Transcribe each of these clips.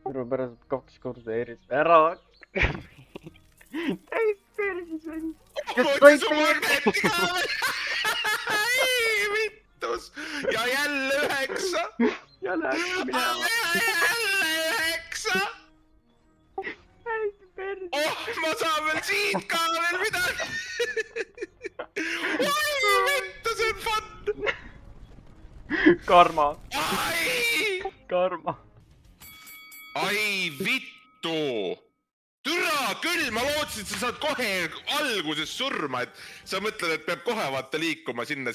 Minu pärast 2 korda eris. Ära. Täis persis vend. Mõtles su magnetti ka veel. Ei, vittus. Ja jälle 9. Jälle äkki minema. Jälle 9. Täis persis. Oh, ma saan veel siit ka veel midagi. Oi, vittu, see on fun. Karma. Ai. Karma. Ai, vittu. Türa küll, ma lootsin, et sa saad kohe alguses surma, et sa mõtled, et peab kohe vaata liikuma sinna.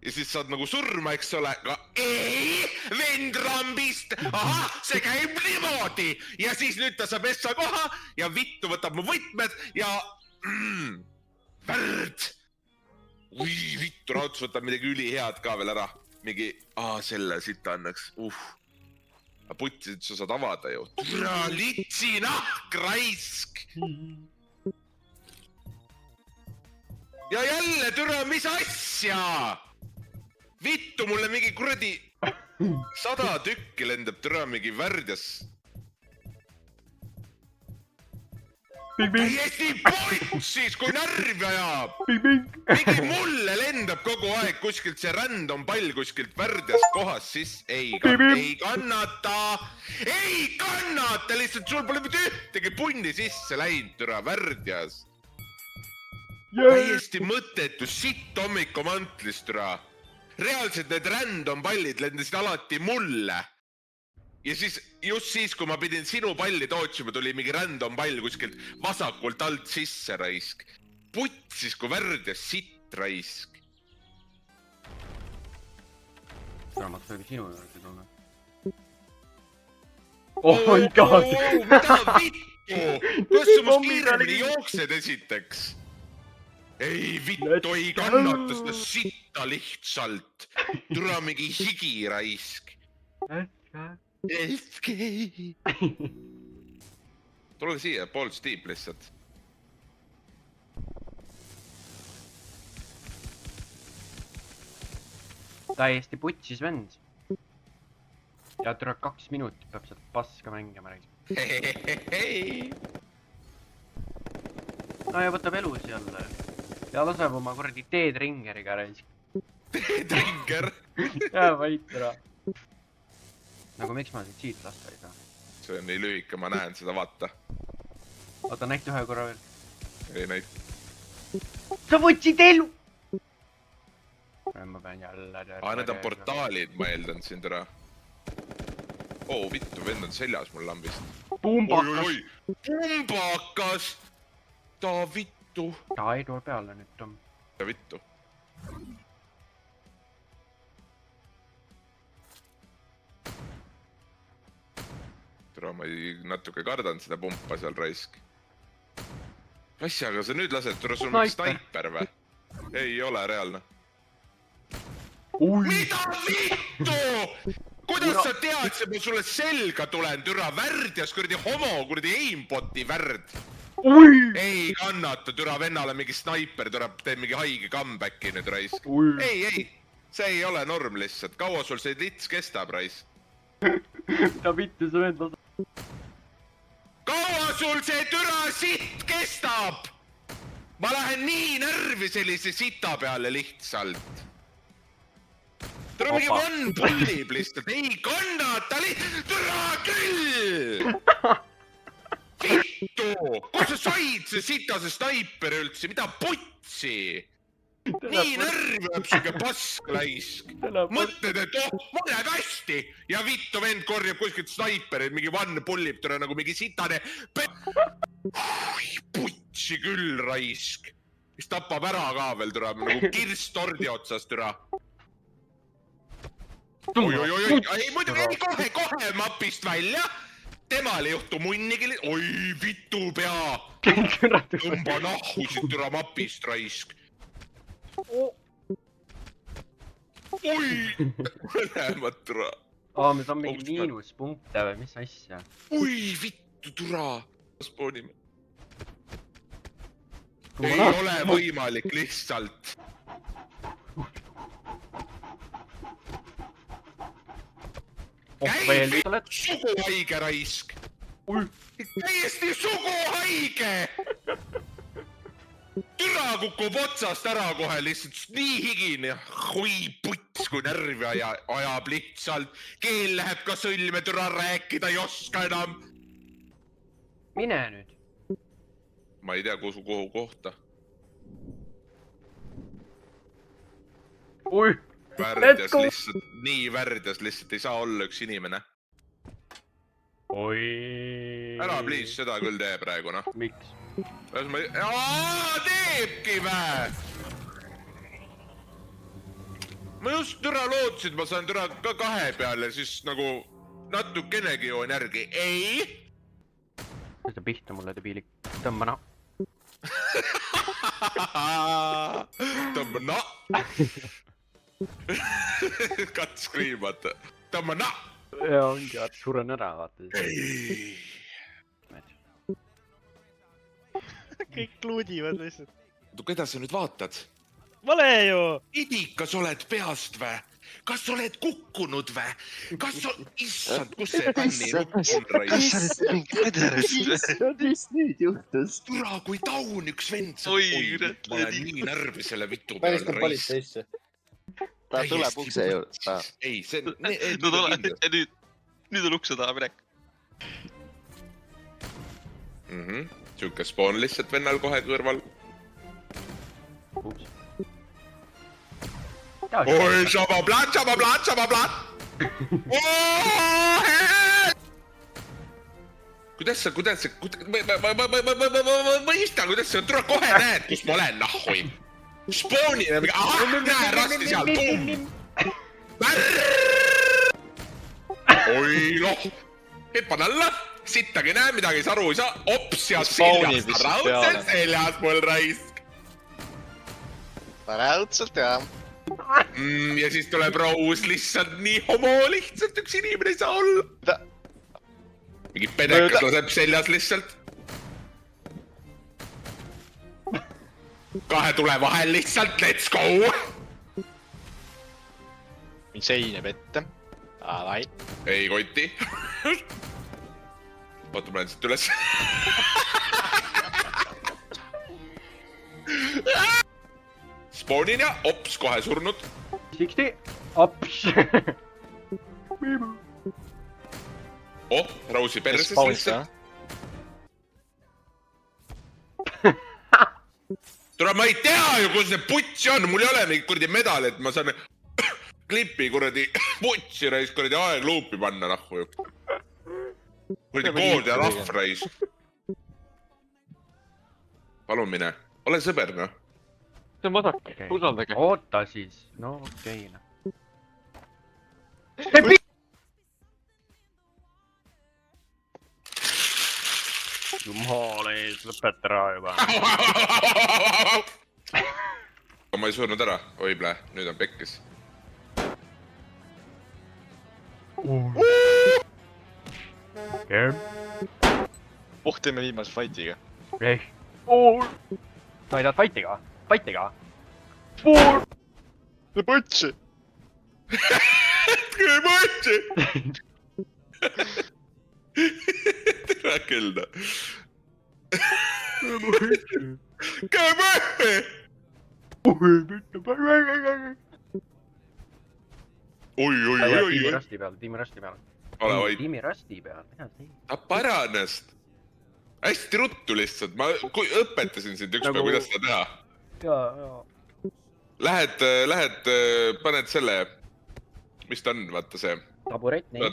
Ja siis saad nagu surma, eks ole, aga ei, vend rambist, ahah, see käib niimoodi. Ja siis nüüd ta saab essa koha ja vittu võtab mu võtmed ja värd. Ui, vittu, raudus võtab midagi ülihead ka veel ära. Mingi, selle sita õnneks, Putsid, sa saad avada ju. Türa litsi nahk, raisk. Ja jälle, türa, mis asja? Vittu, mulle mingi kuradi 100 tükki lendab türa mingi värdjas. Täiesti putsis, kui närvi ajab. Mingi mulle lendab kogu aeg kuskilt see random pall kuskilt värdjas kohas siis. Ei kannata, lihtsalt sul pole mitte ühtegi punni sisse läinud, türa, värdjas. Täiesti mõttetu sitt hommikumantlist, türa. Reaalselt need random pallid lendasid alati mulle. Ja siis, just siis, kui ma pidin sinu palli tootsima, tuli mingi random pall kuskilt vasakult alt sisse, raisk. Putsis, kui värdjas sitt, raisk. Raamat võib sinu juurde tulla. Oh my god! Mida vittu? Kuidas sa must kiiremini jooksed esiteks? Ei vittu, ei kannata seda sitta lihtsalt. Türa mingi higi, raisk. Escape. Tule siia, pool Steve lihtsalt. Täiesti putsis vend. Ja türa 2 minutit peab sealt paska mängima. No ja võtab elus jälle. Ja laseb oma kuradi teedringeriga raisk. Teedringer? Jää vait türa. Nagu miks ma siit lasta ei saa? See on nii lühike, ma näen seda, vaata. Oota, näita ühe korra veel. Ei näit. Sa võtsid elu! Ma pean jälle... Need on portaalid, ma eeldan siin türa. Vittu, vend on seljas mul lambist. Pumbakas! Pumbakas! Ta vittu. Ta ei tule peale nüüd, Tom. Ta vittu. Türa, ma natuke kardan seda pumpa seal, raisk. Asja, aga sa nüüd lased, türa, sul on snaiper või? Ei ole reaalne. Mida vittu? Kuidas sa tead, see ma sulle selga tulen, türa, värdjas, kuradi homo, kuradi aimboti värd. Ei kannata, türa, vennale mingi snaiper, türa, teeb mingi haige comebacki nüüd, raisk. Ei, see ei ole norm lihtsalt. Kaua sul see lits kestab, raisk? Ta vittu see vend lasa. Kaua sul see türa sitt kestab? Ma lähen nii närvi sellise sita peale lihtsalt. Türa mingi one pullib lihtsalt. Ei kannata lihtsalt. Türa küll! Vittu! Kus sa said see sita see snaiper üldse? Mida putsi? Nii närvib siuke pasklaisk. Mõtled, et mul läheb hästi. Ja vittu vend korjab kuskilt snaiperid, mingi one pullib türa nagu mingi sitane. Putsi küll, raisk. Mis tapab ära ka veel türa, nagu kirstordi otsas türa. Ei muidugi, kohe mapist välja. Temal ei juhtu munnigi. Oi, vittu pea. Tõmba nahkusid türa mapist, raisk. Oi! Mõlemad türa. Me saame mingi miinuspunkte või mis asja? Oi, vittu türa. Spoonime. Ei ole võimalik lihtsalt. veel käi oled. suguhaige raisk. Täiesti suguhaige. Türa kukub otsast ära kohe lihtsalt nii higine. Hui puts kui närvi ajab lihtsalt. Keel läheb ka sõlme, türa rääkida ei oska enam. Mine nüüd. Ma ei tea kuhu kohta. Värdjas lihtsalt, nii värdjas lihtsalt ei saa olla üks inimene. Oi. Ära please, seda küll tee praegu, noh. Miks? Teebki vä! Ma just türa lootsid, ma saan türa ka 2 peale, siis nagu natukenegi joon järgi. Ei! Seda pihta mulle debiilik. Tõmba na. Tõmba na! Cut scream, vaata. Tõmba na! Ja ongi, vaata, suren ära, vaata. Ei! Kõik kluudivad lihtsalt. Keda sa nüüd vaatad? Vale ju! Idikas oled peast vä? Kas oled kukkunud vä? Kas on... Issand, kus see bänni nupp on raisk? Kas sa oled mingi pederast? Mis nüüd juhtus? Türa, kui taun üks vend saab. Oi, Ma olen nii närvi selle vitu Päris peal ka raisk. politseisse. Ta tuleb ukse juurde. Ei, see... No tule, nüüd on ukse taha minek. Siuke spawn lihtsalt vennal kohe kõrval. Ups. Oi, šabablat, šabablat, šabablat! Kuidas sa, ma mõistan, kuidas sa tule kohe näed, kus ma olen, nahhui. Spoonina mingi, näe, rasti seal, tuum. Oi, noh. Hüppan alla, sittagi näe, midagi saru ei saa. Ops ja seljas, raudselt seljas mul raisk. Raudselt jah. Ja siis tuleb Rose lihtsalt nii homo lihtsalt, üks inimene ei saa olla. Mingi pedekas laseb seljas lihtsalt. 2 tule vahel lihtsalt, let's go! Mind seineb ette. Alai. Ei kotti. Oota, ma lähen siit üles. Spawnin ja ops, kohe surnud. 60. Ops. Oh, Rose'i perses lihtsalt. Tule, ma ei tea ju, kus see putsi on, mul ei ole mingit kuradi medal, et ma saan klipi kuradi putsi reis kuradi aegluupi panna nahku ju. Kuradi kood ja rahv reis. Palun mine, ole sõber noh. See on vasak, usaldage. Oota siis, no okei. Jumal ees, lõpeta ära juba. Ma ei surnud ära, oi plee, nüüd on pekkis. Teeme viimase fightiga. Ei. Sa ei tahad fightiga? Fightiga? Pool! See putsi! Tere putsi! Tere küll no. Käe oi. Tiimi rasti peal. Ole hoid. Tiimi rasti peal, mida see? Tappa ära ennast. Hästi ruttu lihtsalt, ma õpetasin sind ükspäev, kuidas seda teha. Jaa. Lähed, paned selle, mis ta on, vaata see. Taburet, nii.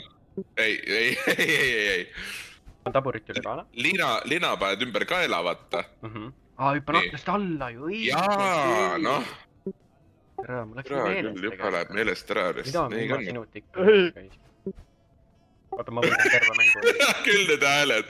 Ei. On taburit üle kaela? Lina paned ümber kaela, vaata. Hüppan aknast alla ju, õige. Jaa, noh. Tere, mul läks Tere küll, juba läheb meelest ära. Mida on viimast minut ikka käis? Vaata, ma võidan terve mängu. Küll need hääled.